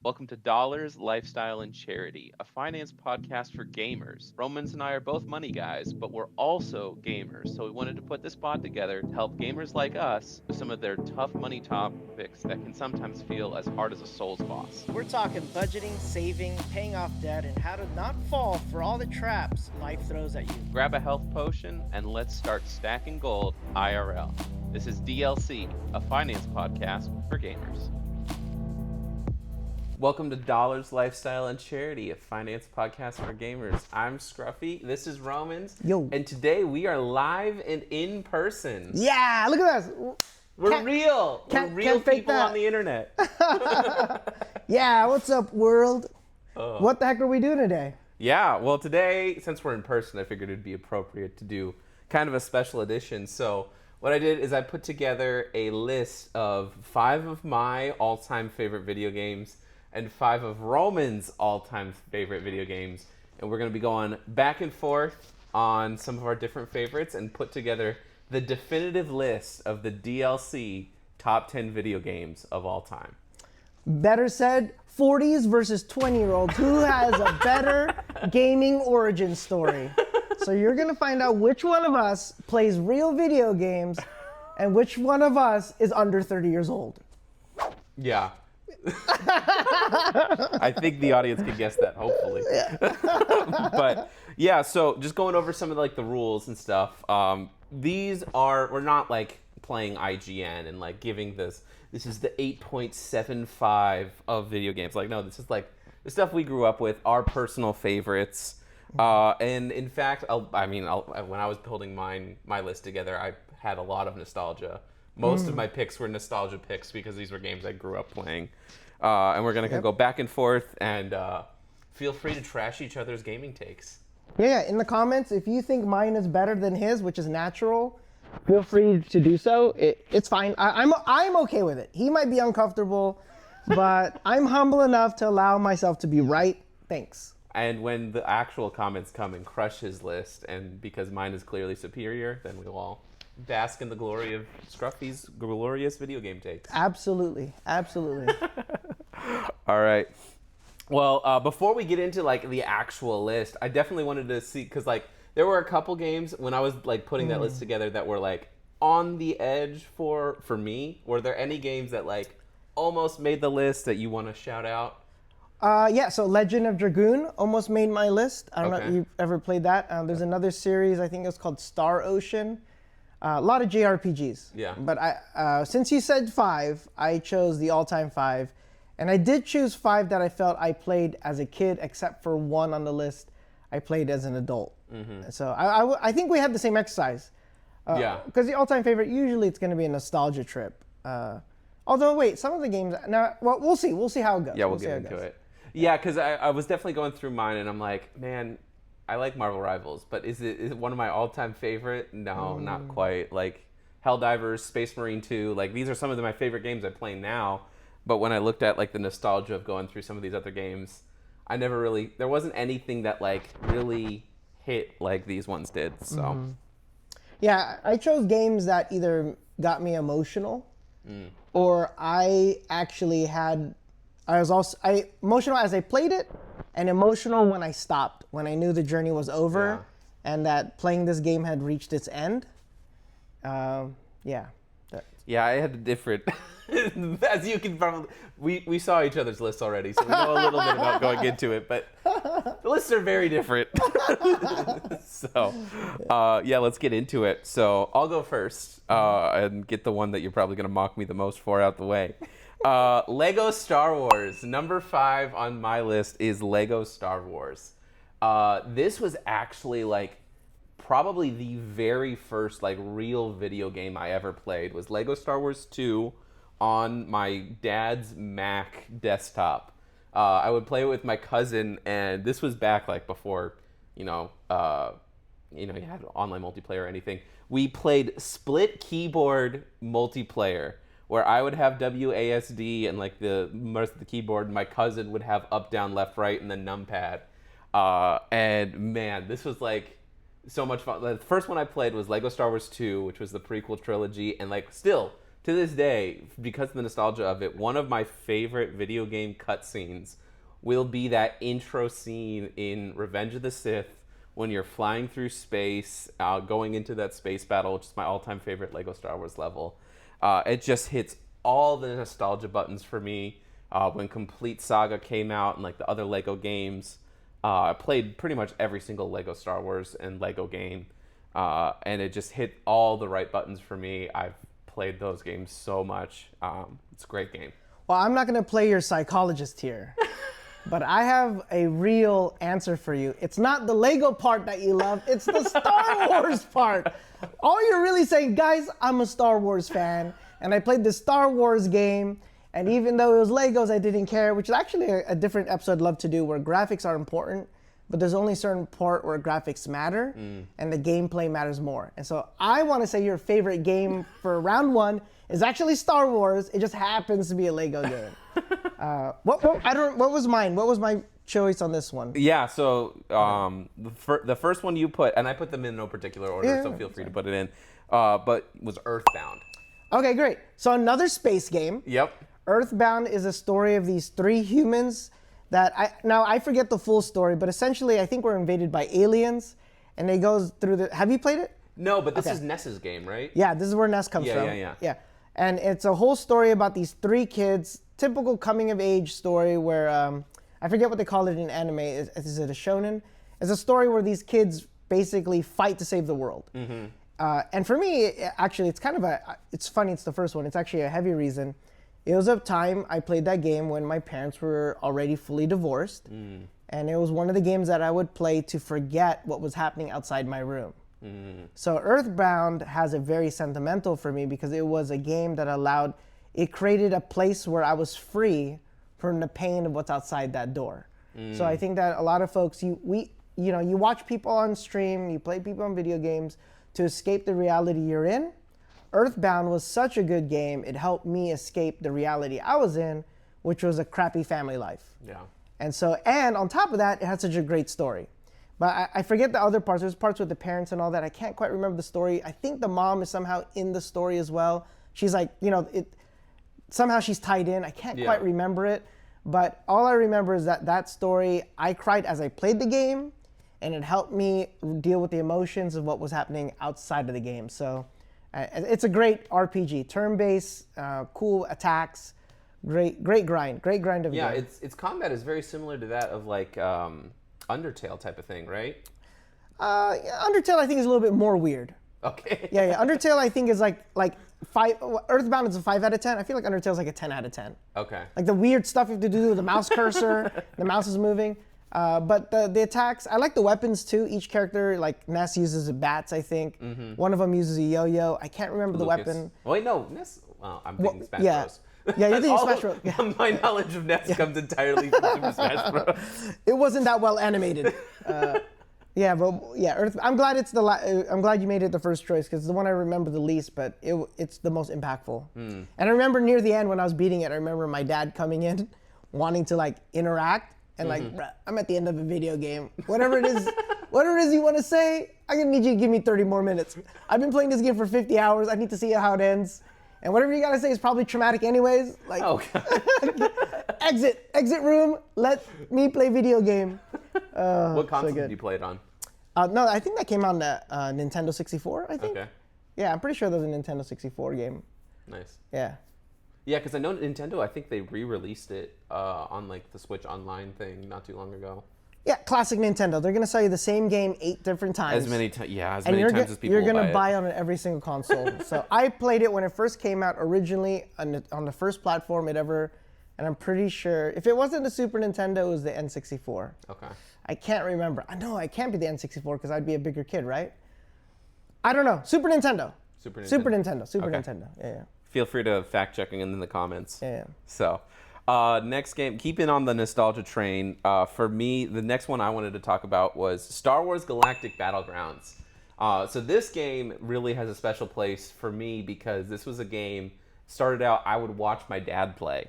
Welcome to Dollars, Lifestyle, and Charity, a finance podcast for gamers. Romans and I are both money guys, but we're also gamers, so we wanted to put this pod together to help gamers like us with some of their tough money topics that can sometimes feel as hard as a Souls boss. We're talking budgeting, saving, paying off debt, and how to not fall for all the traps life throws at you. Grab a health potion and let's start stacking gold IRL. This is DLC, a finance podcast for gamers. Welcome to Dollars, Lifestyle, and Charity, a finance podcast for gamers. I'm Scruffy. This is Romans. Yo. And today we are live and in person. Yeah, look at us. We're real. We're real people on the internet. Yeah, what's up, world? What the heck are we doing today? Yeah, well, today, since we're in person, I figured it'd be appropriate to do kind of a special edition. So what I did is I put together a list of 5 of my all-time favorite video games and 5 of Roman's all-time favorite video games. And we're going to be going back and forth on some of our different favorites and put together the definitive list of the DLC top 10 video games of all time. Better said, 40s versus 20-year-olds. Who has a better gaming origin story? So you're going to find out which one of us plays real video games and which one of us is under 30 years old. Yeah. I think the audience can guess that, hopefully. Yeah. But yeah, so just going over some of the rules and stuff. We're not playing IGN and giving this is the 8.75 of video games. No, this is the stuff we grew up with, our personal favorites. And in fact, when I was building my list together, I had a lot of nostalgia. Most of my picks were nostalgia picks because these were games I grew up playing. And we're going to go back and forth and feel free to trash each other's gaming takes. Yeah, in the comments, if you think mine is better than his, which is natural, feel free to do so. It's fine. I'm okay with it. He might be uncomfortable, but I'm humble enough to allow myself to be right. Thanks. And when the actual comments come and crush his list, and because mine is clearly superior, then we'll all bask in the glory of Scruffy's glorious video game takes. Absolutely. Absolutely. All right. Well, before we get into the actual list, I definitely wanted to see, because there were a couple games when I was putting that list together that were on the edge for me. Were there any games that almost made the list that you want to shout out? Yeah, so Legend of Dragoon almost made my list. I don't know if you've ever played that. There's another series, I think it was called Star Ocean. A lot of JRPGs. Yeah. But since you said 5, I chose the all-time 5. And I did choose 5 that I felt I played as a kid, except for one on the list I played as an adult. Mm-hmm. So I think we had the same exercise. Yeah. Because the all-time favorite, usually it's going to be a nostalgia trip. Although, wait, some of the games... well, we'll see. We'll see how it goes. Yeah, we'll get into it. Yeah, because I was definitely going through mine, and I'm like, man, I like Marvel Rivals, but is it one of my all-time favorite? No, not quite. Helldivers, Space Marine 2, these are some of my favorite games I play now. But when I looked at the nostalgia of going through some of these other games, there wasn't anything that really hit like these ones did. So yeah, I chose games that either got me emotional or I actually had emotional as I played it and emotional when I stopped, when I knew the journey was over and that playing this game had reached its end. Yeah, I had a different... As you can probably... We saw each other's lists already, so we know a little bit about going into it, but the lists are very different. So, let's get into it. So, I'll go first and get the one that you're probably going to mock me the most for out the way. Lego Star Wars. Number 5 on my list is Lego Star Wars. This was actually probably the very first real video game I ever played was Lego Star Wars 2 on my dad's Mac desktop. I would play it with my cousin, and this was back before you had online multiplayer or anything. We played split keyboard multiplayer where I would have WASD and the most of the keyboard, and my cousin would have up, down, left, right, and then numpad. And man, this was so much fun. The first one I played was Lego Star Wars 2, which was the prequel trilogy, and still to this day, because of the nostalgia of it, one of my favorite video game cutscenes will be that intro scene in Revenge of the Sith when you're flying through space, going into that space battle, which is my all-time favorite Lego Star Wars level. It just hits all the nostalgia buttons for me. When Complete Saga came out and like the other Lego games, I played pretty much every single Lego Star Wars and Lego game, and it just hit all the right buttons for me. I've played those games so much. It's a great game. Well, I'm not going to play your psychologist here, but I have a real answer for you. It's not the Lego part that you love, it's the Star Wars part. All you're really saying, guys, I'm a Star Wars fan, and I played this Star Wars game, and even though it was Legos, I didn't care, which is actually a different episode I'd love to do where graphics are important, but there's only a certain part where graphics matter, and the gameplay matters more. And so I want to say your favorite game for round one is actually Star Wars. It just happens to be a Lego game. What was mine? What was my choice on this one? Yeah, so the first one you put, and I put them in no particular order, so feel free to put it in, but was Earthbound. Okay, great. So another space game. Yep. Earthbound is a story of these three humans that I forget the full story, but essentially I think we're invaded by aliens, and it goes through the. Have you played it? No, but this is Ness's game, right? Yeah, this is where Ness comes from. Yeah. And it's a whole story about these three kids, typical coming of age story where I forget what they call it in anime. Is it a shonen? It's a story where these kids basically fight to save the world. And for me, actually, it's funny. It's the first one. It's actually a heavy reason. It was a time I played that game when my parents were already fully divorced. And it was one of the games that I would play to forget what was happening outside my room. So Earthbound has a very sentimental for me because it was a game that it created a place where I was free from the pain of what's outside that door. So I think that a lot of folks, you watch people on stream, you play people on video games to escape the reality you're in. Earthbound was such a good game, it helped me escape the reality I was in, which was a crappy family life. Yeah. And on top of that, it had such a great story. But I forget the other parts. There's parts with the parents and all that. I can't quite remember the story. I think the mom is somehow in the story as well. She's like, somehow she's tied in. I can't quite remember it. But all I remember is that story, I cried as I played the game, and it helped me deal with the emotions of what was happening outside of the game. So it's a great RPG, turn-based, cool attacks, great grind of game. Yeah, its combat is very similar to that of like Undertale type of thing, right? Undertale I think is a little bit more weird. Okay. Yeah. Undertale I think is like 5. Earthbound is a 5 out of 10. I feel like Undertale is like a 10 out of 10. Okay. Like the weird stuff you have to do with the mouse cursor, the mouse is moving. But the attacks, I like the weapons too. Each character, like Ness uses bats, I think. One of them uses a yo-yo. I can't remember the weapon. Wait, no, Ness. Well, I'm thinking Smash Bros. Yeah, you're thinking Smash Bros. Yeah. My knowledge of Ness comes entirely from Super Smash Bros. It wasn't that well animated. I'm glad I'm glad you made it the first choice because it's the one I remember the least, but it's the most impactful. And I remember near the end when I was beating it, I remember my dad coming in, wanting to like interact, and like, bruh, I'm at the end of a video game. Whatever it is you want to say, I'm gonna need you to give me 30 more minutes. I've been playing this game for 50 hours. I need to see how it ends. And whatever you gotta say is probably traumatic anyways. Like, exit room. Let me play video game. What console did you play it on? No, I think that came on the Nintendo 64. I think. Okay. Yeah, I'm pretty sure that was a Nintendo 64 game. Nice. Yeah. Yeah, because I know Nintendo. I think they re-released it on like the Switch Online thing not too long ago. Yeah, classic Nintendo. They're gonna sell you the same game 8 different times. As many times as people you're gonna buy it. on every single console. So I played it when it first came out originally on the first platform it ever, and I'm pretty sure if it wasn't the Super Nintendo, it was the N64. Okay. I can't remember. I know it can't be the N64 because I'd be a bigger kid, right? I don't know. Super Nintendo. Super Nintendo. Yeah. Feel free to fact checking in the comments. Yeah. So, next game, keeping on the nostalgia train, for me, the next one I wanted to talk about was Star Wars Galactic Battlegrounds. So this game really has a special place for me because this was a game, started out, I would watch my dad play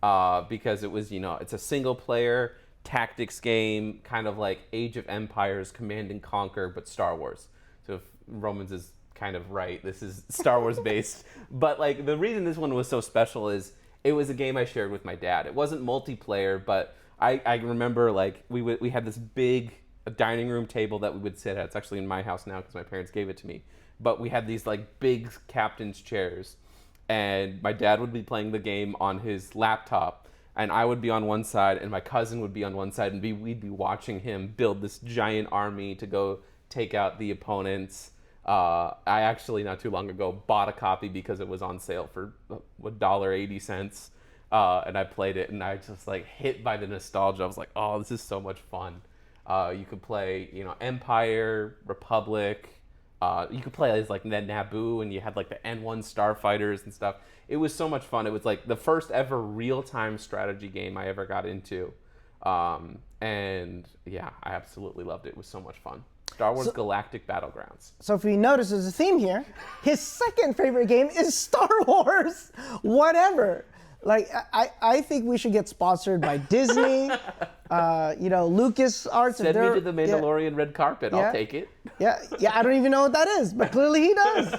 because it was, it's a single player tactics game, kind of like Age of Empires, Command and Conquer, but Star Wars. So if Romans is kind of right. This is Star Wars based. But like the reason this one was so special is it was a game I shared with my dad. It wasn't multiplayer, but I remember like we had this big dining room table that we would sit at. It's actually in my house now because my parents gave it to me. But we had these like big captain's chairs, and my dad would be playing the game on his laptop, and I would be on one side, and my cousin would be on one side, and we'd be watching him build this giant army to go take out the opponents. I actually not too long ago bought a copy because it was on sale for $1.80, and I played it, and I just like hit by the nostalgia. I was like, oh, this is so much fun. You could play, Empire, Republic. You could play as like Naboo, and you had like the N1 starfighters and stuff. It was so much fun. It was like the first ever real-time strategy game I ever got into. And yeah, I absolutely loved it. It was so much fun. Star Wars Galactic Battlegrounds. So if you notice, there's a theme here. His second favorite game is Star Wars. Whatever. Like, I think we should get sponsored by Disney, Lucas Arts. Send me to the Mandalorian red carpet. I'll take it. Yeah, I don't even know what that is, but clearly he does.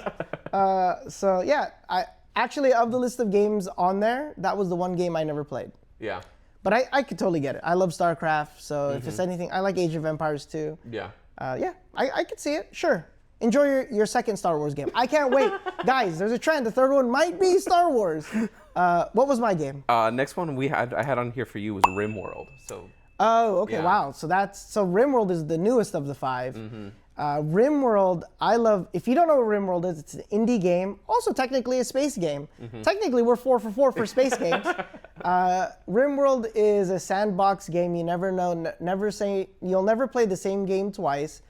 Actually, of the list of games on there, that was the one game I never played. Yeah. But I could totally get it. I love StarCraft, so if it's anything, I like Age of Empires too. Yeah. I could see it. Sure. Enjoy your second Star Wars game. I can't wait. Guys, there's a trend. The third one might be Star Wars. What was my game? Next one I had on here for you was RimWorld. So. Oh, okay. Yeah. Wow. So RimWorld is the newest of the 5. Mm-hmm. RimWorld, I love. If you don't know what RimWorld is, it's an indie game. Also, technically a space game. Mm-hmm. Technically, we're 4 for 4 for space games. RimWorld is a sandbox game. You never know. You'll never play the same game twice.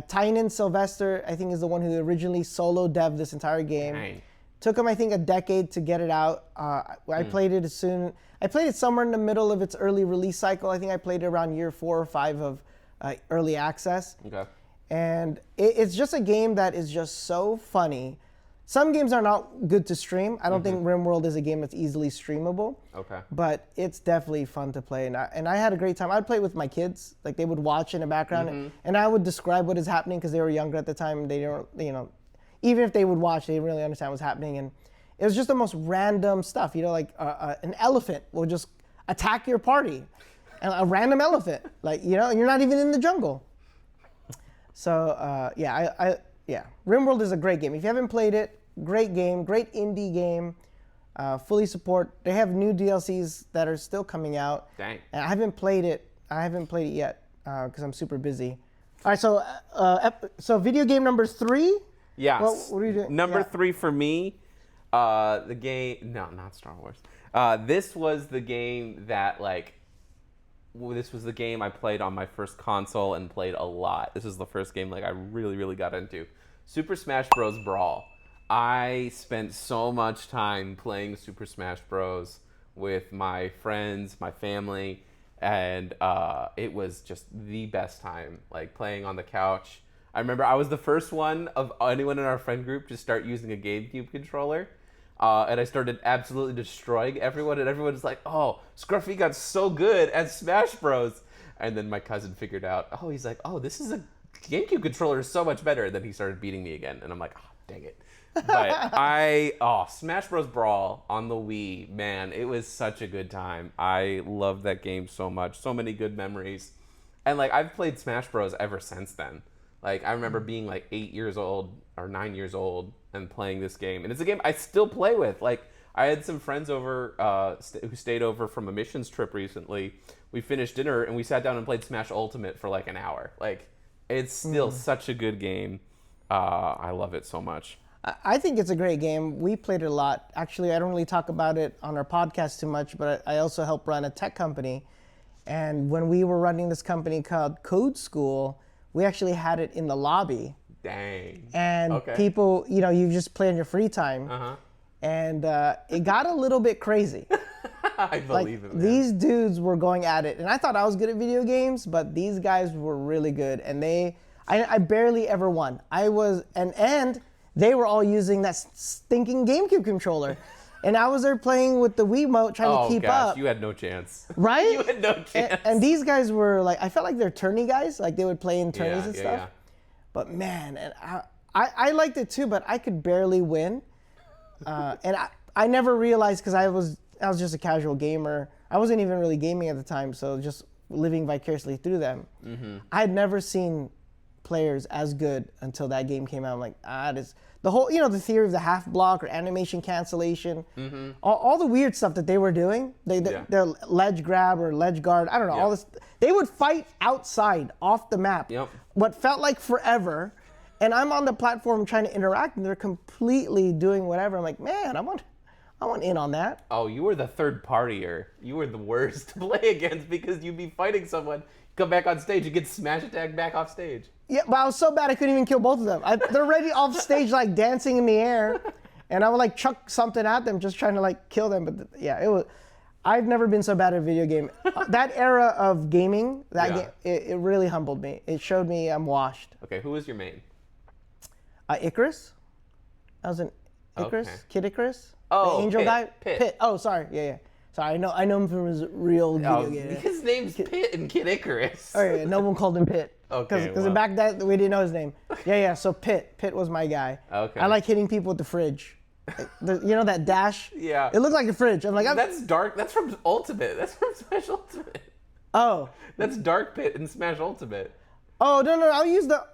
Tynan Sylvester, I think, is the one who originally solo devved this entire game. Dang. Took him, I think, a decade to get it out. I played it I played it somewhere in the middle of its early release cycle. I think I played it around year 4 or 5 of early access. Okay. And it's just a game that is just so funny. Some games are not good to stream. I don't think RimWorld is a game that's easily streamable. Okay. But it's definitely fun to play. And I had a great time. I'd play with my kids. Like, they would watch in the background. And I would describe what is happening because they were younger at the time. They don't, even if they would watch, they didn't really understand what's happening. And it was just the most random stuff. Like an elephant will just attack your party. And a random elephant. Like, and you're not even in the jungle. So, RimWorld is a great game. If you haven't played it, great game, great indie game, fully support. They have new DLCs that are still coming out. Dang. And I haven't played it yet because I'm super busy. All right, so video game number 3? Yes. What are you doing? Number 3 for me, the game, no, not Star Wars. This was the game that, this was the game I played on my first console and played a lot. This was the first game I really, really got into. Super Smash Bros. Brawl. I spent so much time playing Super Smash Bros. With my friends, my family, and it was just the best time, playing on the couch. I remember I was the first one of anyone in our friend group to start using a GameCube controller. And I started absolutely destroying everyone, and everyone's like, oh, Scruffy got so good at Smash Bros. And then my cousin figured out, he's like, this is a GameCube controller is so much better. And then he started beating me again, and I'm like, dang it. But Smash Bros. Brawl on the Wii, man, it was such a good time. I loved that game so much, so many good memories. And I've played Smash Bros. Ever since then. I remember being 8 years old or 9 years old and playing this game. And it's a game I still play with. I had some friends over who stayed over from a missions trip recently. We finished dinner and we sat down and played Smash Ultimate for an hour. It's still such a good game. I love it so much. I think it's a great game. We played it a lot. Actually, I don't really talk about it on our podcast too much, but I also help run a tech company. And when we were running this company called Code School, we actually had it in the lobby. Dang. And people, you just play in your free time. Uh-huh. And it got a little bit crazy. I believe it, man. These dudes were going at it. And I thought I was good at video games, but these guys were really good. And I barely ever won. And they were all using that stinking GameCube controller. And I was there playing with the Wiimote trying to keep up. You had no chance. Right? You had no chance. And these guys were I felt like they're tourney guys. They would play in tourneys and stuff. Yeah. But man, and I liked it too, but I could barely win. And I never realized, because I was just a casual gamer. I wasn't even really gaming at the time, so just living vicariously through them. I had never seen players as good until that game came out. I'm like, this the whole, the theory of the half block or animation cancellation, all the weird stuff that they were doing. Their ledge grab or ledge guard. I don't know all this. They would fight outside, off the map. What felt like forever. And I'm on the platform trying to interact, and they're completely doing whatever. I'm like, man, I want in on that. Oh, you were the third partier. You were the worst to play against, because you'd be fighting someone, come back on stage, you get smash attacked back off stage. Yeah, but I was so bad I couldn't even kill both of them. They're already off stage, like dancing in the air, and I would like chuck something at them, just trying to like kill them. But it was. I've never been so bad at a video game. That era of gaming, game, it really humbled me. It showed me I'm washed. Okay, who was your main? Icarus. I was an Icarus, Kid Icarus. Oh, the angel guy. Pit. Oh, sorry. Yeah. Sorry, I know him from his real video game. His name's Pit and Kid Icarus. Oh yeah, no one called him Pit. Okay. Because back then we didn't know his name. Yeah. So Pit was my guy. Okay. I like hitting people with the fridge. That dash. Yeah. It looked like a fridge. I'm like, that's dark. That's from Ultimate. That's from Smash Ultimate. Oh. That's Dark Pit in Smash Ultimate. Oh no! I'll use the.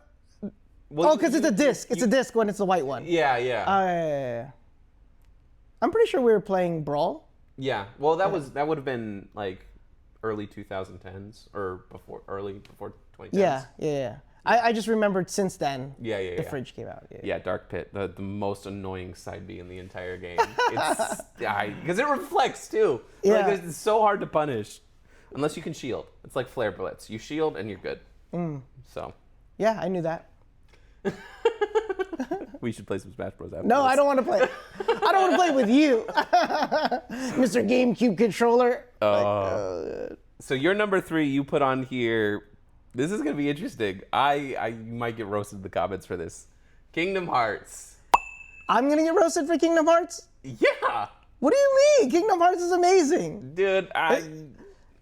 Well, because it's a disc. It's a disc when it's the white one. Yeah. Yeah. I'm pretty sure we were playing Brawl. Yeah. Well, that would have been like early 2010s or before 2010s. Yeah. I just remembered since then. The fridge came out. Yeah, Dark Pit, the most annoying side B in the entire game. It's because it reflects too. Yeah. Like, it's so hard to punish unless you can shield. It's like Flare Blitz. You shield and you're good. So. Yeah, I knew that. We should play some Smash Bros. After No, this. I don't want to play. I don't want to play with you, Mr. GameCube controller. So your number 3 you put on here. This is gonna be interesting. I might get roasted in the comments for this. Kingdom Hearts. I'm gonna get roasted for Kingdom Hearts? Yeah. What do you mean? Kingdom Hearts is amazing. Dude,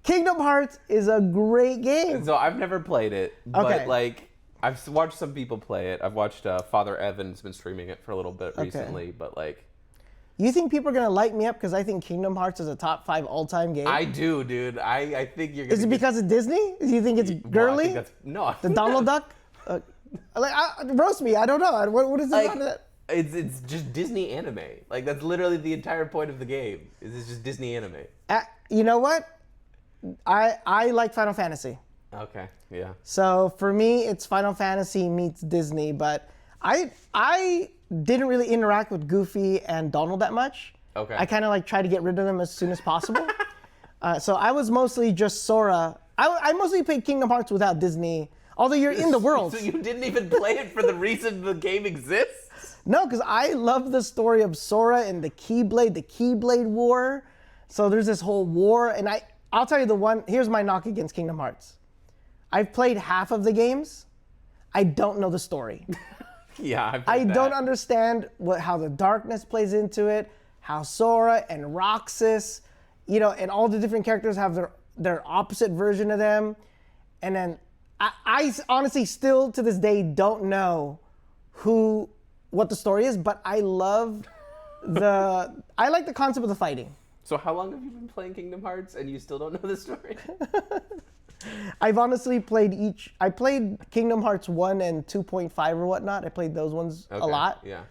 Kingdom Hearts is a great game. So I've never played it, but like I've watched some people play it. I've watched Father Evan's been streaming it for a little bit recently, but like. You think people are gonna light me up because I think Kingdom Hearts is a top 5 all-time game? I do, dude. I think you're gonna. Is it because of Disney? Do you think it's girly? No. The Donald Duck? Roast me. I don't know. What is it about that? It's just Disney anime. Like that's literally the entire point of the game. It's just Disney anime. You know what? I like Final Fantasy. Okay. Yeah. So for me, it's Final Fantasy meets Disney, but I didn't really interact with Goofy and Donald that much. Okay. I kind of like try to get rid of them as soon as possible. So I was mostly just Sora. I mostly played Kingdom Hearts without Disney, although you're in the world. So you didn't even play it for the reason the game exists? No, because I love the story of Sora and the Keyblade War. So there's this whole war, and I'll tell you here's my knock against Kingdom Hearts. I've played half of the games. I don't know the story. Yeah, I don't understand how the darkness plays into it, how Sora and Roxas, and all the different characters have their opposite version of them. And then I honestly still to this day don't know what the story is, but I love I like the concept of the fighting. So how long have you been playing Kingdom Hearts and you still don't know the story? I've honestly played I played Kingdom Hearts 1 and 2.5 or whatnot. I played those ones a lot. Yeah.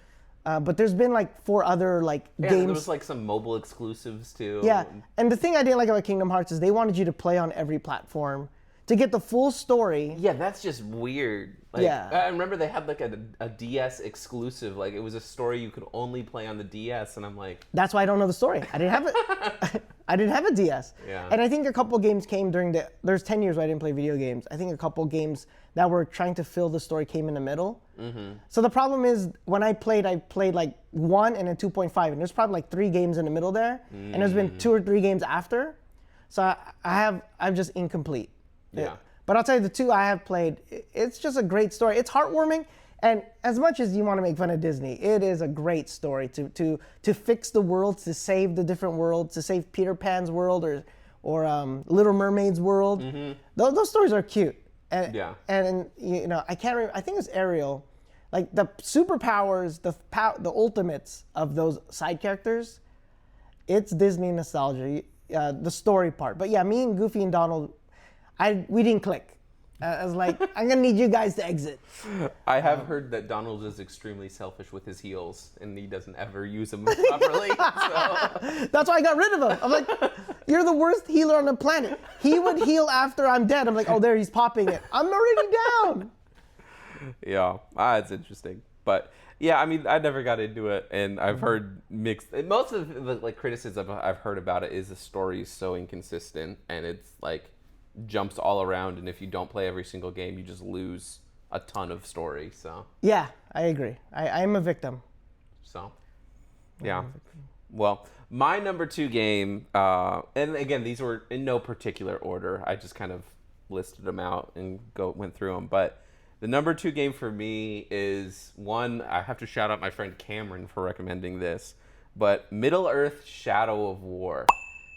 But there's been like 4 other games. There was like some mobile exclusives too. Yeah, and the thing I didn't like about Kingdom Hearts is they wanted you to play on every platform to get the full story. Yeah, that's just weird. Like, Yeah. I remember they had like a DS exclusive. Like it was a story you could only play on the DS, and I'm like. That's why I don't know the story. I didn't have it. I didn't have a DS. Yeah. And I think a couple games came there's 10 years where I didn't play video games. I think a couple games that were trying to fill the story came in the middle. Mm-hmm. So the problem is when I played like 1 and then 2.5, and there's probably like 3 games in the middle there, and there's been 2 or 3 games after. So I'm just incomplete. Yeah. But I'll tell you, the 2 I have played, it's just a great story. It's heartwarming, and as much as you want to make fun of Disney, it is a great story to fix the worlds, to save the different worlds, to save Peter Pan's world or Little Mermaid's world. Mm-hmm. Those stories are cute. And I can't remember. I think it was Ariel like the superpowers, the ultimates of those side characters, it's Disney nostalgia, the story part. But yeah, me and Goofy and Donald, we didn't click. I was like, I'm gonna need you guys to exit. I have heard that Donald is extremely selfish with his heals, and he doesn't ever use them properly. So. That's why I got rid of him. I'm like, you're the worst healer on the planet. He would heal after I'm dead. I'm like, oh, there, he's popping it. I'm already down. Yeah, it's interesting. But yeah, I mean, I never got into it, and I've heard mixed. Most of the like criticism I've heard about it is the story is so inconsistent, and it's like jumps all around, and if you don't play every single game, you just lose a ton of story. So yeah, I agree. I'm a victim. So yeah. Well, my number 2 game, and again, these were in no particular order. I just kind of listed them out and went through them. But the number 2 game for me is one. I have to shout out my friend Cameron for recommending this. But Middle-earth: Shadow of War.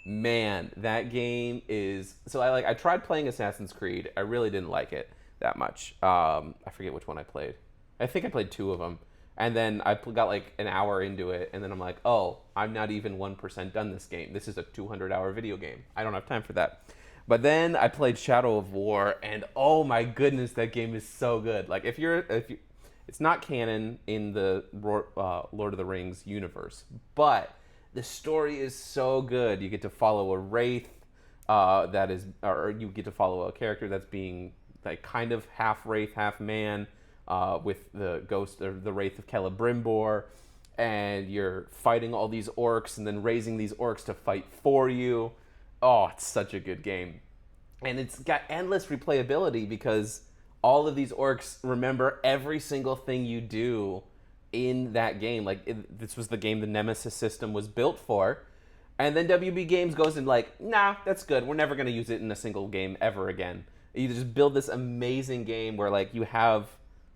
Man, that game is so. I tried playing Assassin's Creed. I really didn't like it that much. I forget which one I played. I think I played 2 of them, and then I got like an hour into it, and then I'm like, oh, I'm not even 1% done this game. This is a 200-hour video game. I don't have time for that. But then I played Shadow of War, and oh my goodness, that game is so good. Like if you, it's not canon in the Lord of the Rings universe, but the story is so good. You get to follow a wraith or you get to follow a character that's being like kind of half wraith, half man, with the ghost or the wraith of Celebrimbor, and you're fighting all these orcs and then raising these orcs to fight for you. Oh, it's such a good game. And it's got endless replayability because all of these orcs remember every single thing you do in that game. Like this was the game the Nemesis system was built for, and then WB Games goes and like, nah, that's good, we're never going to use it in a single game ever again. You just build this amazing game where like you have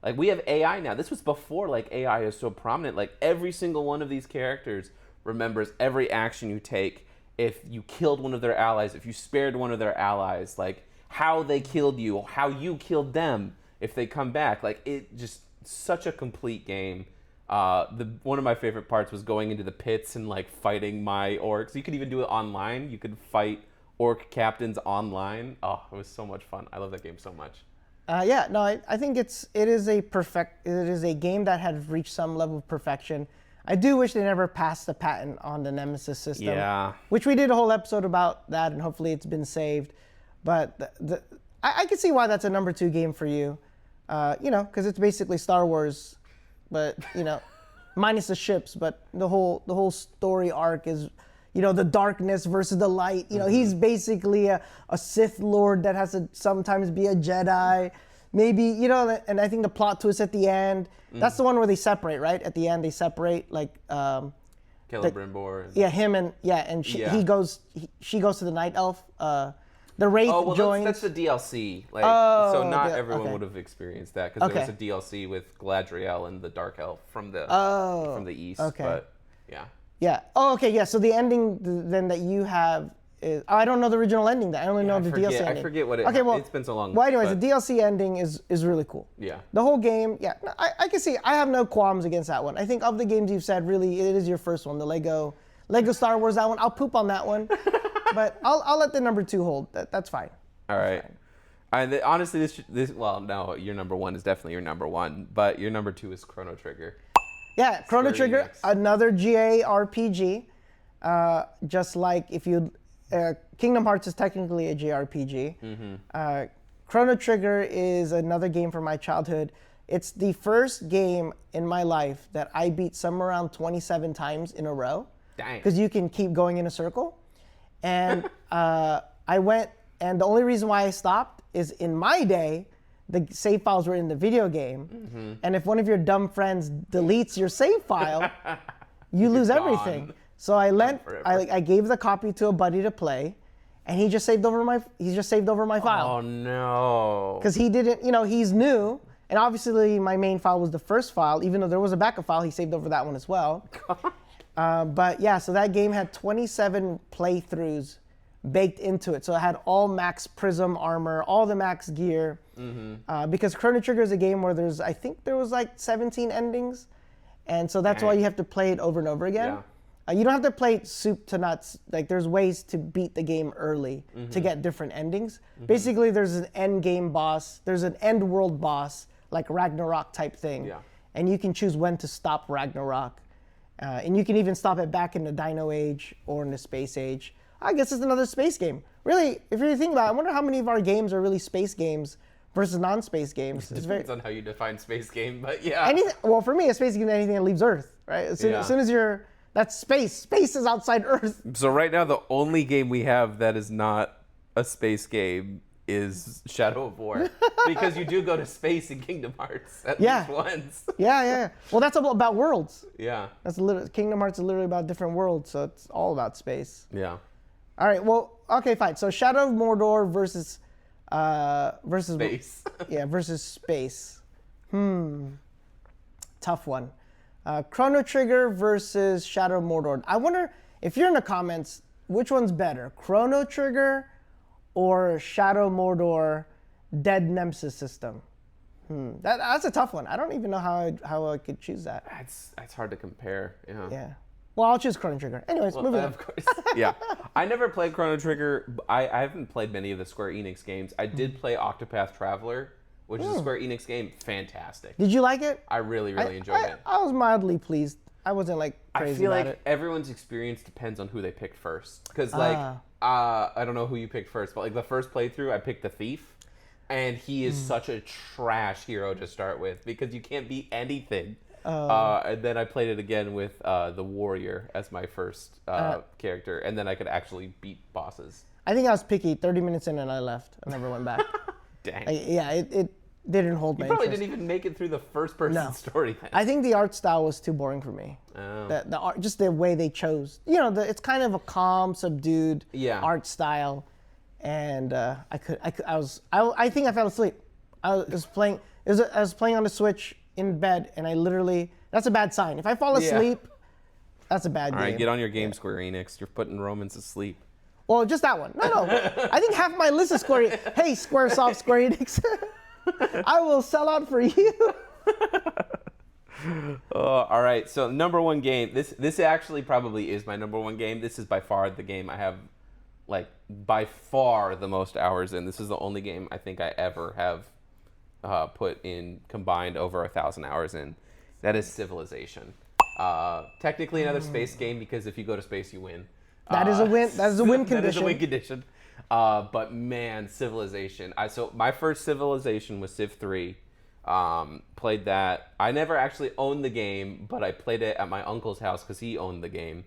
like we have AI now. This was before like AI is so prominent. Like every single one of these characters remembers every action you take, if you killed one of their allies, if you spared one of their allies, like how they killed you, how you killed them if they come back. Like it just such a complete game. One of my favorite parts was going into the pits and like fighting my orcs. You could even do it online. You could fight orc captains online. Oh, it was so much fun. I love that game so much. Yeah, no, I think it is a game that has reached some level of perfection. I do wish they never passed the patent on the Nemesis system. Yeah. Which we did a whole episode about that, and hopefully it's been saved. But I can see why that's a number 2 game for you. Because it's basically Star Wars, but minus the ships. But the whole story arc is, the darkness versus the light. He's basically a Sith Lord that has to sometimes be a Jedi. Maybe, and I think the plot twist at the end, that's the one where they separate, right? At the end, they separate, like... Celebrimbor. She goes to the Night Elf. The Wraith joins. That's the DLC. So not everyone okay. would have experienced that, because there was a DLC with Galadriel and the Dark Elf from the East. Okay. But, yeah. Yeah. Oh, okay, yeah. So the ending then that you have is... I don't know the original ending. I only know the DLC ending. I forget what it... Okay, well... It's been so long. Well, anyways, the DLC ending is really cool. Yeah. The whole game, yeah. I can see... I have no qualms against that one. I think of the games you've said, really, it is your first one. The Lego Star Wars, that one. I'll poop on that one. But I'll let the number 2 hold. That's fine. All right. Honestly, well, no, your number 1 is definitely your number 1, but your number 2 is Chrono Trigger. Yeah, Chrono Trigger, another GA RPG. Just like if you... Kingdom Hearts is technically a JRPG. Mm-hmm. Chrono Trigger is another game from my childhood. It's the first game in my life that I beat somewhere around 27 times in a row. Dang. Because you can keep going in a circle. And I went, and the only reason why I stopped is in my day, the save files were in the video game. Mm-hmm. And if one of your dumb friends deletes your save file, you lose everything. So I gave the copy to a buddy to play, and he just saved over my file. Oh no. Because he didn't, he's new, and obviously my main file was the first file. Even though there was a backup file, he saved over that one as well. But yeah, so that game had 27 playthroughs baked into it. So it had all max prism armor, all the max gear. Because Chrono Trigger is a game where I think there was like 17 endings. And so that's why you have to play it over and over again. You don't have to play it soup to nuts. Like, there's ways to beat the game early to get different endings. Basically, there's an end game boss. There's an end world boss, like Ragnarok type thing. And you can choose when to stop Ragnarok. And you can even stop it back in the Dino Age or in the Space Age. I guess it's another space game. Really, if you think about it, I wonder how many of our games are really space games versus non-space games. It depends on how you define space game, but yeah. Well, for me, a space game is anything that leaves Earth, right? As soon as that's space. Space is outside Earth. So right now, the only game we have that is not a space game is Shadow of War. Because you do go to space in Kingdom Hearts at least once. Yeah. Well, that's about worlds. Yeah. Kingdom Hearts is literally about different worlds, so it's all about space. Yeah. All right, well, okay, fine. So Shadow of Mordor versus space. Versus space. Tough one. Chrono Trigger versus Shadow of Mordor. I wonder if you're in the comments, which one's better, Chrono Trigger or Shadow of Mordor Dead Nemesis system? That's a tough one. I don't even know how I could choose that. It's hard to compare. Yeah. Well, I'll choose Chrono Trigger. Anyways, moving on. Of course. Yeah. I never played Chrono Trigger. I haven't played many of the Square Enix games. I did play Octopath Traveler, which is a Square Enix game. Fantastic. Did you like it? I really enjoyed it. I was mildly pleased. I wasn't like crazy about it. I feel like everyone's experience depends on who they picked first. Because I don't know who you picked first, but like the first playthrough, I picked the Thief. And he is such a trash hero to start with because you can't beat anything. And then I played it again with the Warrior as my first character, and then I could actually beat bosses. I think I was picky. 30 minutes in and I left. I never went back. Dang. It didn't hold my interest. You probably didn't even make it through the first person story then. I think the art style was too boring for me. Oh. The art, just the way they chose. It's kind of a calm, subdued art style. And I think I fell asleep. I was playing on the Switch in bed, and I literally, that's a bad sign. If I fall asleep, that's a bad game. All right, get on your game, Square Enix. You're putting Romans to sleep. Well, just that one. No. I think half my list is Square. Hey, Squaresoft, Square Enix. I will sell out for you. All right, so number one game. This actually probably is my number one game. This is by far the game I have, like, by far the most hours in. This is the only game I think I ever have put in combined over 1,000 hours in. That is Civilization. Technically another space game because if you go to space, you win. That is a win. That is a win condition. That is a win condition. But man, Civilization. So my first Civilization was Civ 3. Played that. I never actually owned the game, but I played it at my uncle's house because he owned the game.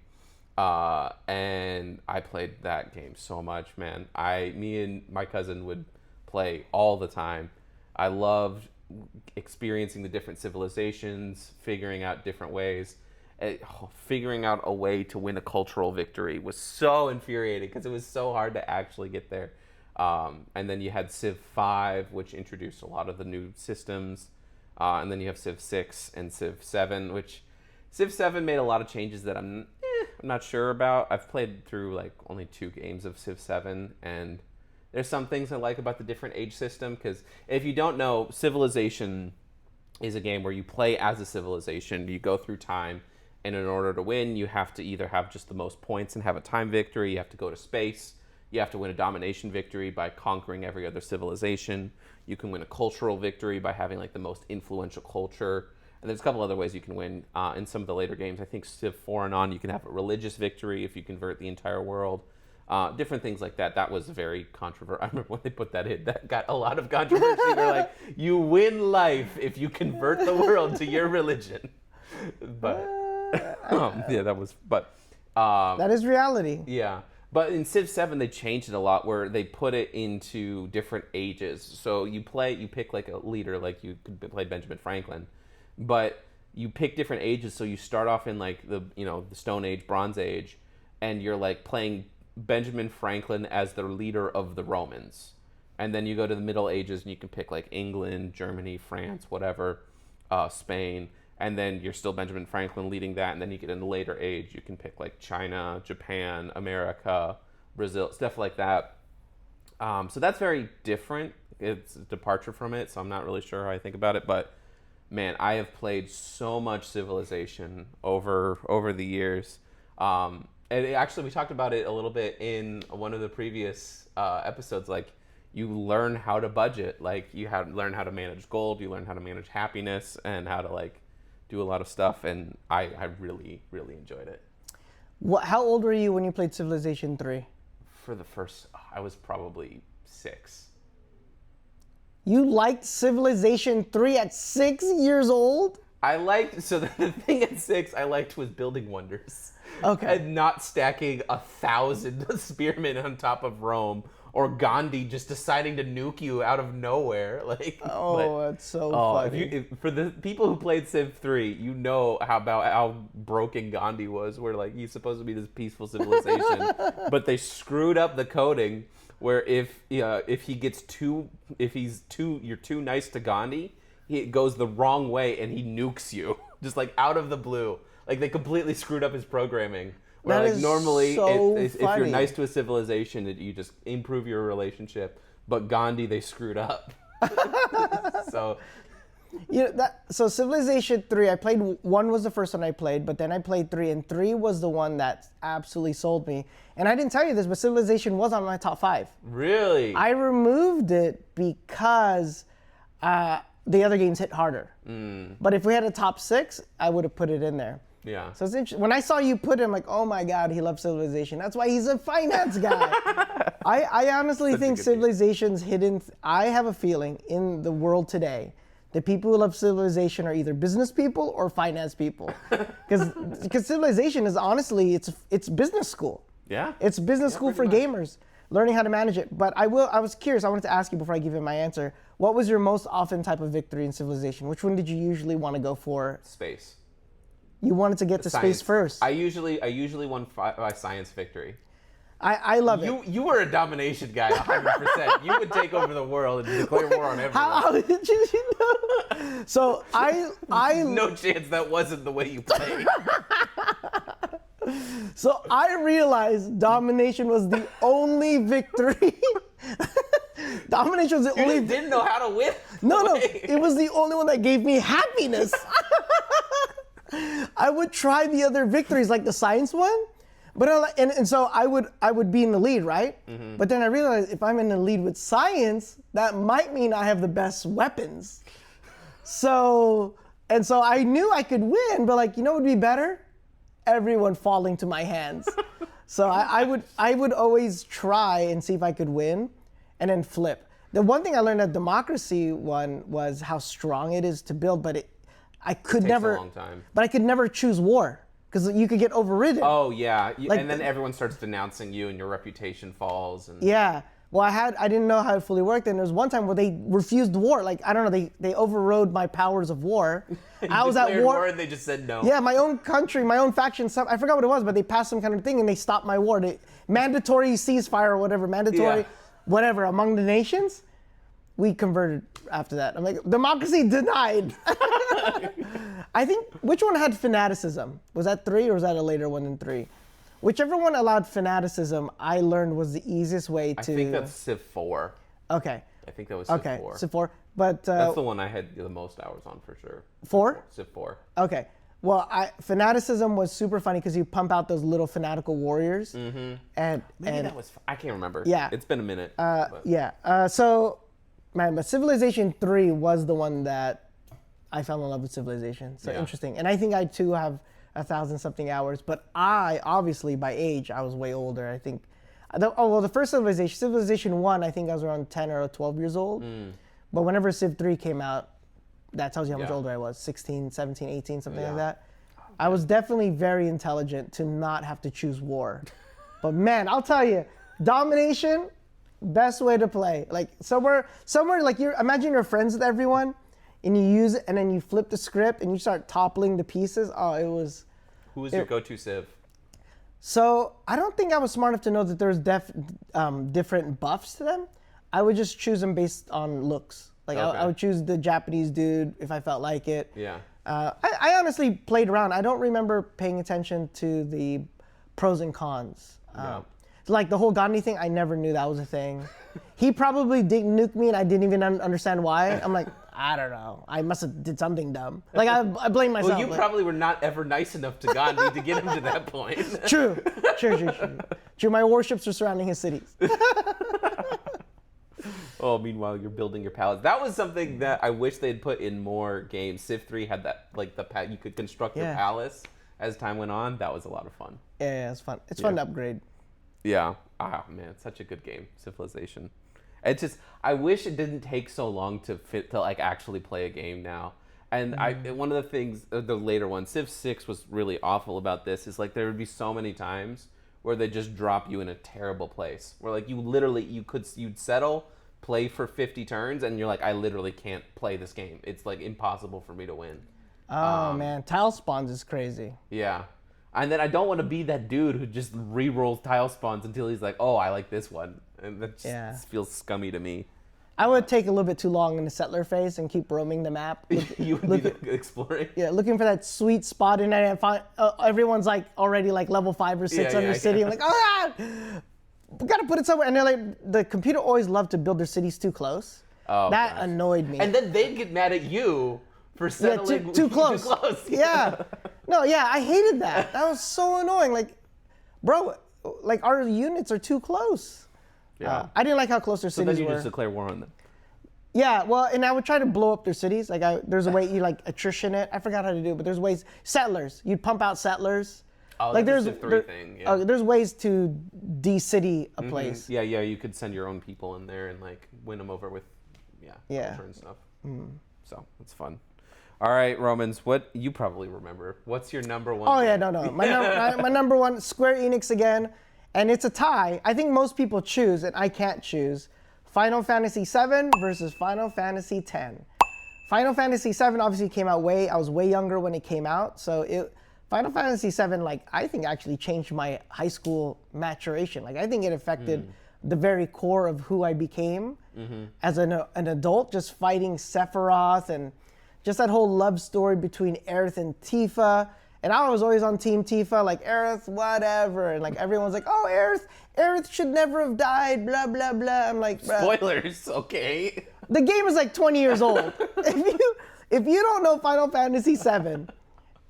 And I played that game so much, man. Me and my cousin would play all the time. I loved experiencing the different civilizations, figuring out different ways. Figuring out a way to win a cultural victory was so infuriating because it was so hard to actually get there. And then you had Civ 5, which introduced a lot of the new systems. And then you have Civ 6 and Civ 7, which Civ 7 made a lot of changes that I'm not sure about. I've played through like only 2 games of Civ 7, and there's some things I like about the different age system, because if you don't know, Civilization is a game where you play as a civilization. You go through time, and in order to win, you have to either have just the most points and have a time victory, you have to go to space, you have to win a domination victory by conquering every other civilization, you can win a cultural victory by having like the most influential culture, and there's a couple other ways you can win. In some of the later games, I think Civ 4 and on, you can have a religious victory if you convert the entire world. Different things like that. That was very controversial. I remember when they put that in, that got a lot of controversy. They're like, you win life if you convert the world to your religion. But that is reality. Yeah. But in Civ 7, they changed it a lot, where they put it into different ages. So you pick like a leader, like you could play Benjamin Franklin, but you pick different ages. So you start off in like the Stone Age, Bronze Age, and you're like playing Benjamin Franklin as the leader of the Romans. And then you go to the Middle Ages and you can pick like England, Germany, France, whatever, Spain. And then you're still Benjamin Franklin leading that. And then you get in the later age, you can pick like China, Japan, America, Brazil, stuff like that. So that's very different. It's a departure from it, so I'm not really sure how I think about it. But man, I have played so much Civilization over the years. Actually, we talked about it a little bit in one of the previous episodes. Like, you learn how to budget. Like, you learn how to manage gold. You learn how to manage happiness and how to like do a lot of stuff. And I really, really enjoyed it. How old were you when you played Civilization 3? For the first, I was probably 6. You liked Civilization 3 at 6 years old? So the thing at 6 I liked was building wonders. Okay. And not stacking 1,000 spearmen on top of Rome, or Gandhi just deciding to nuke you out of nowhere. That's so funny. For the people who played Civ 3, you know how broken Gandhi was, where like he's supposed to be this peaceful civilization, but they screwed up the coding where if you're too nice to Gandhi, it goes the wrong way and he nukes you just like out of the blue. Like, they completely screwed up his programming. Where That like is normally so if you're funny. nice to a civilization, you just improve your relationship. But Gandhi, they screwed up. So So Civilization 3, I played 1 was the first one I played, but then I played 3, and 3 was the one that absolutely sold me. And I didn't tell you this, but Civilization was on my top 5. really, I removed it because the other games hit harder. But if we had a top 6, I would have put it in there. yeah. So it's interesting. When I saw you put it, I'm like, oh my God, he loves Civilization. That's why he's a finance guy. I honestly think good Civilization's hidden. I have a feeling in the world today, the people who love Civilization are either business people or finance people. Because Civilization is honestly, it's business school. Yeah. It's business school for gamers, learning how to manage it. But I was curious. I wanted to ask you before I give you my answer. What was your most often type of victory in Civilization? Which one did you usually want to go for? Space. You wanted to get to Science. space first. I usually won by science victory. I love it. You were a domination guy, 100%. You would take over the world and declare war on everyone. How did you know? So I No chance that wasn't the way you played. So I realized domination was the only victory. Domination was the only. You didn't know how to win. No, it was the only one that gave me happiness. I would try the other victories, like the science one, but so I would be in the lead, right? Mm-hmm. But then I realized if I'm in the lead with science, that might mean I have the best weapons. So I knew I could win, but like, you know what would be better? Everyone falling to my hands. So I would always try and see if I could win, and then flip. The one thing I learned at Democracy one was how strong it is to build, but I could never. Takes a long time. But I could never choose war because you could get overridden. Oh yeah, Like and then everyone starts denouncing you, and your reputation falls. And Yeah. Well, I didn't know how it fully worked, and there was one time where they refused war. Like, I don't know, they overrode my powers of war. I was at war, and they just said no. Yeah, my own country, my own faction. I forgot what it was, but they passed some kind of thing and they stopped my war. Mandatory ceasefire or whatever, whatever among the nations. We converted after that. I'm like, democracy denied. I think, which one had fanaticism? Was that 3 or was that a later one than 3? Whichever one allowed fanaticism, I learned was the easiest way to. I think that's Civ 4. Okay. I think that was Civ 4. Okay, Civ 4. But that's the one I had the most hours on for sure. 4? Civ 4. Okay. Well, fanaticism was super funny because you pump out those little fanatical warriors. Mm-hmm. And that was. I can't remember. Yeah. It's been a minute. But Civilization 3 was the one that I fell in love with Civilization. So interesting. And I think I too have 1,000-something hours. But I, obviously, by age, I was way older. I think. The first Civilization 1, I think I was around 10 or 12 years old. But whenever Civ 3 came out, that tells you how much older I was. 16, 17, 18, something like that. I was definitely very intelligent to not have to choose war. But man, I'll tell you, domination, best way to play. Like somewhere like imagine you're friends with everyone and you use it and then you flip the script and you start toppling the pieces. Oh, it was. Who was your go-to Civ? So I don't think I was smart enough to know that there's different buffs to them. I would just choose them based on looks. Like I would choose the Japanese dude if I felt like it. Yeah. I honestly played around. I don't remember paying attention to the pros and cons. Like the whole Gandhi thing, I never knew that was a thing. He probably nuke me and I didn't even understand why. I'm like, I don't know. I must have did something dumb. Like I blame myself. Well, you probably were not ever nice enough to Gandhi to get him to that point. True. My warships were surrounding his cities. Oh, meanwhile, you're building your palace. That was something that I wish they'd put in more games. Civ 3 had that, like, you could construct your palace as time went on. That was a lot of fun. Yeah, it's fun. It's fun to upgrade. Yeah. Ah, man, such a good game, Civilization. It's just, I wish it didn't take so long to like, actually play a game now. And one of the things, the later one, Civ 6 was really awful about this, is, like, there would be so many times where they just drop you in a terrible place. Where, like, you'd settle, play for 50 turns, and you're like, I literally can't play this game. It's, like, impossible for me to win. Oh, man. Tile spawns is crazy. Yeah. And then I don't want to be that dude who just re-rolls tile spawns until he's like, oh, I like this one. And that just feels scummy to me. I would take a little bit too long in the settler phase and keep roaming the map. You would be exploring? Yeah, looking for that sweet spot, and then find, everyone's like already like level 5 or 6 on your city. I'm like, we gotta put it somewhere. And they're like, the computer always loved to build their cities too close. Oh, that annoyed me. And then they'd get mad at you for settling too close. Too close. Yeah. No, yeah, I hated that. That was so annoying. Like, bro, like our units are too close. Yeah. I didn't like how close their cities were. So then you just declare war on them. Yeah, well, and I would try to blow up their cities. Like, there's a way you like attrition it. I forgot how to do it, but there's ways. Settlers, you'd pump out settlers. Oh, like that's a Civ 3 thing. Yeah. There's ways to de-city a place. Yeah, you could send your own people in there and like win them over with, culture and stuff. So it's fun. All right, Romans, what you probably remember? What's your number one? Oh yeah, no. My number one, Square Enix again, and it's a tie. I think most people choose, and I can't choose. Final Fantasy VII versus Final Fantasy X. Final Fantasy VII obviously came out I was way younger when it came out, so Final Fantasy VII, like, I think actually changed my high school maturation. Like, I think it affected the very core of who I became as an adult, just fighting Sephiroth and just that whole love story between Aerith and Tifa. And I was always on Team Tifa, like, Aerith, whatever. And, like, everyone's like, oh, Aerith should never have died, blah, blah, blah. I'm like, bruh. Spoilers, okay. The game is, like, 20 years old. If you don't know Final Fantasy VII,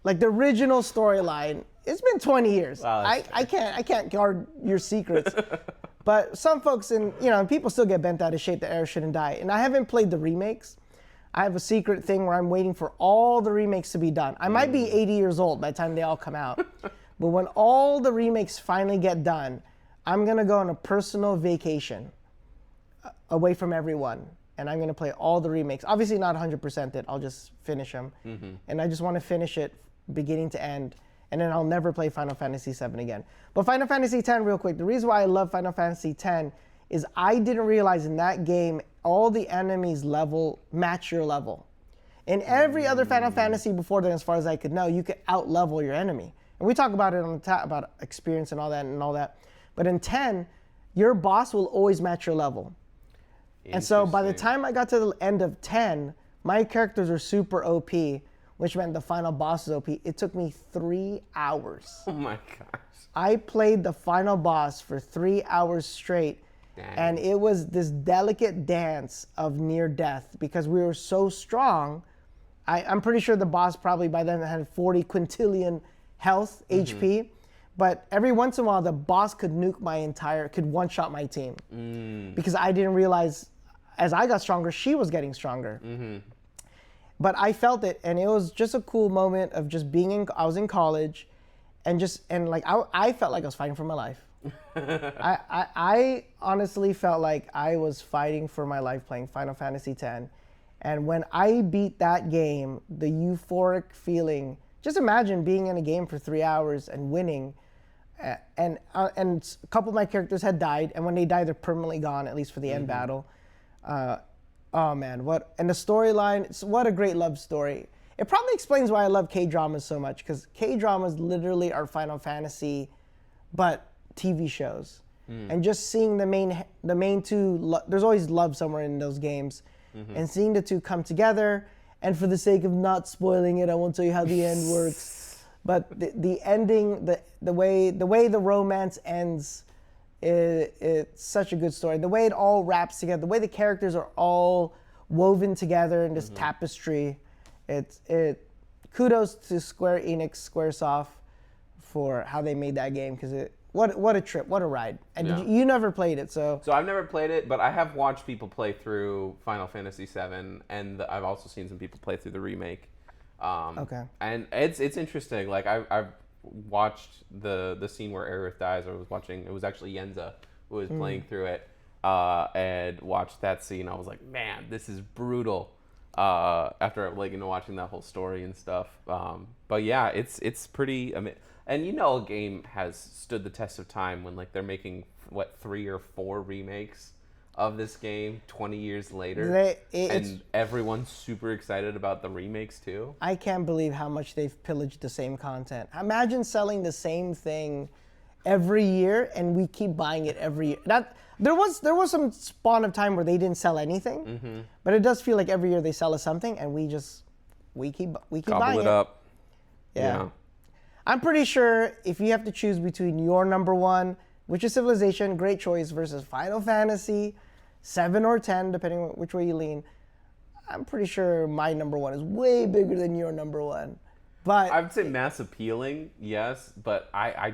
like, the original storyline, it's been 20 years. Wow, I can't guard your secrets. But some folks, people still get bent out of shape that Aerith shouldn't die. And I haven't played the remakes. I have a secret thing where I'm waiting for all the remakes to be done. I might be 80 years old by the time they all come out. But when all the remakes finally get done, I'm going to go on a personal vacation away from everyone. And I'm going to play all the remakes. Obviously not 100% it. I'll just finish them. And I just want to finish it beginning to end. And then I'll never play Final Fantasy VII again. But Final Fantasy X, real quick. The reason why I love Final Fantasy X is I didn't realize in that game all the enemies match your level. In every other Final Fantasy before then, as far as I could know, you could out-level your enemy. And we talk about it on the top, about experience and all that. But in 10, your boss will always match your level. And so by the time I got to the end of 10, my characters are super OP, which meant the final boss is OP. It took me 3 hours. Oh my gosh. I played the final boss for 3 hours straight. Dang. And it was this delicate dance of near death because we were so strong. I'm pretty sure the boss probably by then had 40 quintillion health, HP. But every once in a while, the boss could could one-shot my team. Because I didn't realize, as I got stronger, she was getting stronger. But I felt it, and it was just a cool moment of just I was in college, and I felt like I was fighting for my life. I honestly felt like I was fighting for my life playing Final Fantasy X. And when I beat that game, the euphoric feeling, just imagine being in a game for 3 hours and winning. And a couple of my characters had died, and when they die, they're permanently gone, at least for the end battle. Oh man, and the storyline, what a great love story. It probably explains why I love K-dramas so much, because K-dramas literally are Final Fantasy, but TV shows. And just seeing the main two, there's always love somewhere in those games, and seeing the two come together, and for the sake of not spoiling it, I won't tell you how the end works, but the ending, the way the romance ends It's such a good story. The way it all wraps together, the way the characters are all woven together in this tapestry. Kudos to Square Enix, Squaresoft, for how they made that game, because what a trip, what a ride. And you never played it, so. So I've never played it, but I have watched people play through Final Fantasy VII, and I've also seen some people play through the remake. Okay. And it's interesting. Like I've watched the scene where Aerith dies. I was watching. It was actually Yenza who was playing through it, and watched that scene. I was like, man, this is brutal. After watching that whole story and stuff. But yeah, it's pretty. And a game has stood the test of time when they're making 3 or 4 remakes of this game 20 years later, and everyone's super excited about the remakes too. I can't believe how much they've pillaged the same content. Imagine selling the same thing every year, and we keep buying it every year. There was some spawn of time where they didn't sell anything, but it does feel like every year they sell us something, and we keep buying it. Up. Yeah. I'm pretty sure if you have to choose between your number one, which is Civilization, great choice, versus Final Fantasy 7 or 10, depending on which way you lean, I'm pretty sure my number one is way bigger than your number one. But I would say mass appealing, yes, but I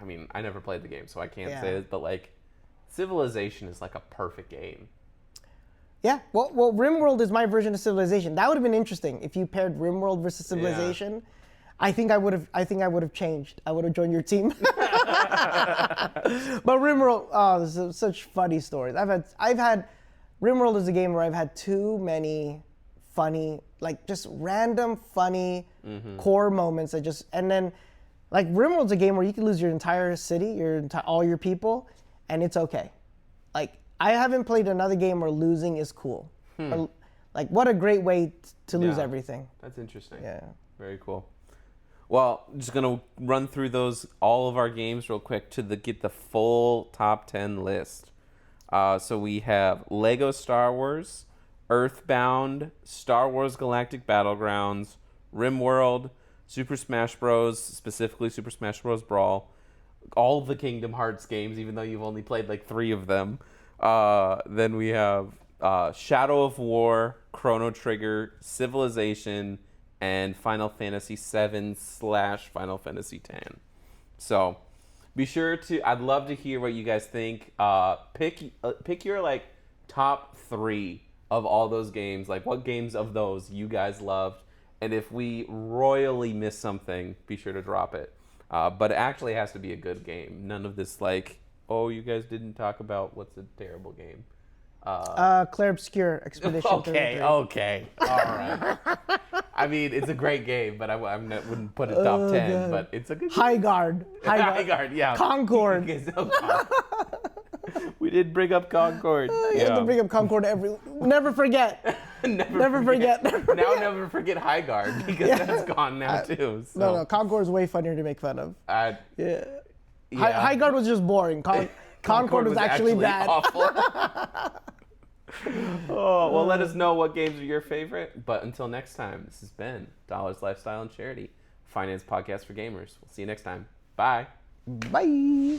mean, I never played the game, so I can't say it, but Civilization is a perfect game. Yeah, well, RimWorld is my version of Civilization. That would have been interesting if you paired RimWorld versus Civilization. Yeah. I think I would have changed. I would have joined your team. But RimWorld, this is such funny stories. I've had RimWorld is a game where I've had too many funny, just random funny core moments and then RimWorld's a game where you can lose your entire city, all your people, and it's okay. I haven't played another game where losing is cool. Or, what a great way to lose everything. That's interesting. Yeah. Very cool. Well, I'm just gonna run through all of our games real quick to get the full top 10 list. So we have Lego Star Wars, Earthbound, Star Wars Galactic Battlegrounds, RimWorld, Super Smash Bros., specifically Super Smash Bros. Brawl, all the Kingdom Hearts games, even though you've only played 3 of them. Then we have Shadow of War, Chrono Trigger, Civilization, and Final Fantasy VII / Final Fantasy X. So be sure to, I'd love to hear what you guys think. Pick your top 3 of all those games. What games of those you guys loved. And if we royally miss something, be sure to drop it. But it actually has to be a good game. None of this oh, you guys didn't talk about what's a terrible game. Clair Obscur Expedition. Okay, all right. I mean, it's a great game, but I wouldn't put it top 10. God. But it's a good game. Highguard, yeah. Concord. We did bring up Concord. You have to bring up Concord never forget. Never forget. Now never forget Highguard, because that's gone now too. So. No, Concord's way funnier to make fun of. Yeah. Highguard was just boring. Concord was actually bad. Awful. Oh, well, let us know what games are your favorite. But until next time, this has been Dollars, Lifestyle, and Charity, finance podcast for gamers. We'll see you next time. Bye. Bye.